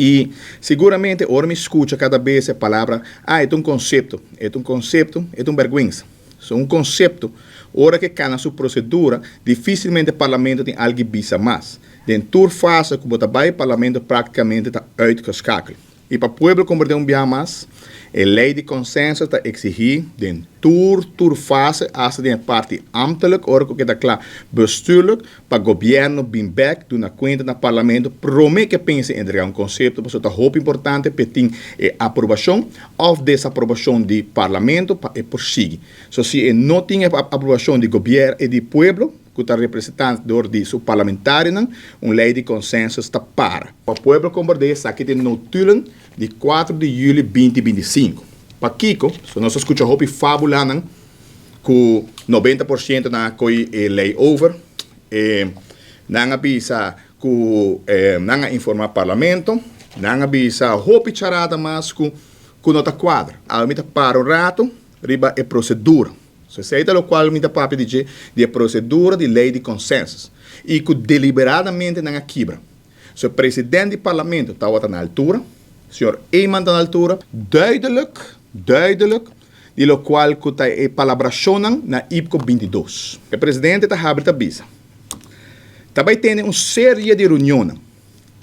E seguramente, ora me escuta cada vez a palavra, é um conceito, é um vergüenza. É um conceito, ora que cana sua procedura, dificilmente o parlamento tem algo bisa mais. Dentro fase, como também o parlamento praticamente está uitgeschakeld. E para o povo compreender bem mais, a lei de consenso está exigir dentro fase, als de parte ambtelijk, ora que está claro, bestuurlijk, para o governo bem back, doen conta no parlamento, promete que pense em entregar conceito, porque é muito importante, para ter a aprovação ou desaprovação do parlamento, para prosseguir. Se não tem a aprovação do governo e do povo, que está representado de seu parlamentário, uma lei de consenso está para. O povo compreender, aqui tem notulen de 4 de julho de 2025. Para Kiko, se nós escutamos a fábula, que 90% na coi lei over, não avisa que não informar o parlamento, não avisa hopi charada mas que nota quadra. A mim para o rato, riba é procedura. Aceita o qual me dá papo de procedura de lei de consenso e que deliberadamente não quebra. O presidente do parlamento está na altura, o senhor Eyman está na altura, duidelijk, de lo qual que está a palabração na IPCO 22. O presidente está abrindo a visa. Também tem uma série de reuniões.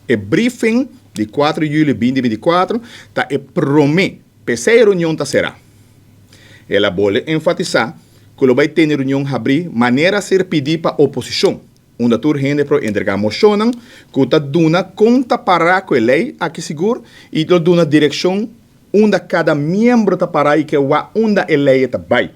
O briefing de 4 de julho de 2024 está a prometer que essa reunião será. Ela pode enfatizar que vai ter reunião abrir maneira a ser pedir para a oposição. Onde a gente para entregar moção, que está dando conta para a lei, aqui seguro, e está dando direção onde cada membro está para e que onde a lei está vai.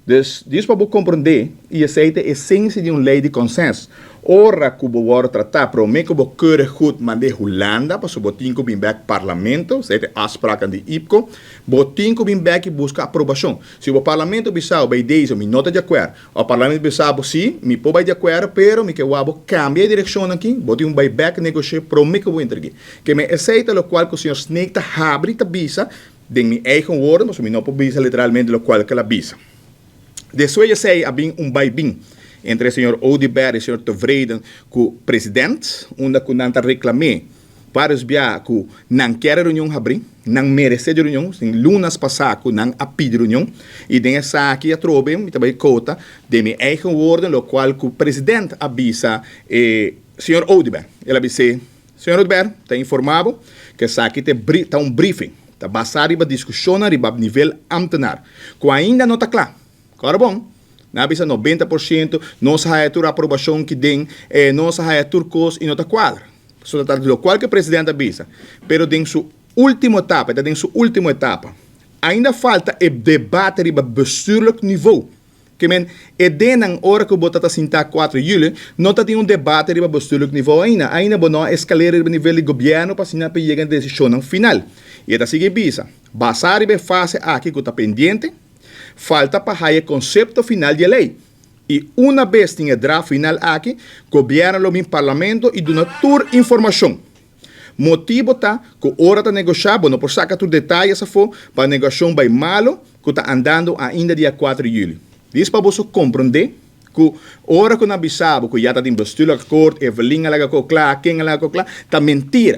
Dus, isso para compreender e aceitar a essência de uma lei de consenso. Ora que você tratar, para mim que você quer goed mandar Holanda, para você tem que vir back parlamento, aceita afspraken de IPCO, você tem que vir back e buscar aprovação. Se o parlamento bisau vai dizer, me nota de acordo, o parlamento bisau sim, me pode de acordo, pero me que eu cambie a direção aqui, você tem um back negociar, para mim que eu vou entregar. Que me aceita o qual que o senhor Snake está abre, está bisa, de minha eigen woorden, mas me não pode bisa literalmente o qual que ela bisa. Depois eu sei, havia baibim entre o senhor Odibert e o senhor Tevreden com o presidente, onde que não reclamou para os biá que não quer reunião abrir, não merece reunião, em lunas passadas que não apide reunião, e dessa aqui a trobe, e também cota, de minha eigen woorden, o qual que o presidente avisa o senhor Odibert. Ele avisa, senhor Odibert, está informado que essa aqui está um briefing, está basado em discussão a nível ambtenar, que ainda não está claro. Agora bom, na visa 90%, não se há a aprovação que tem, não se há turcos e não está quadra. Só está do qual que o presidente avisa. Pero tem sua última etapa, ainda falta o debate a bestuurlijk niveau. Que men, na hora que você está sentado 4 de julho, não tem debate a bestuurlijk niveau ainda. Ainda não escalera a nível de governo para chegar a decisão final. E está seguindo visa. Basar a fase aqui que está pendente, falta para o conceito final de lei. E uma vez tem o draft final aqui, o governo lo parlamento e dá toda informação. Motivo está que hora está negociar, não por sacar todos os detalhes para a negociação vai malo, que está andando ainda dia 4 de julho. Isso para você compreender que hora que não avisava que já está em bestuurlijk akkoord, Evelyn laga ko klaar, King laga ko klaar, está mentira.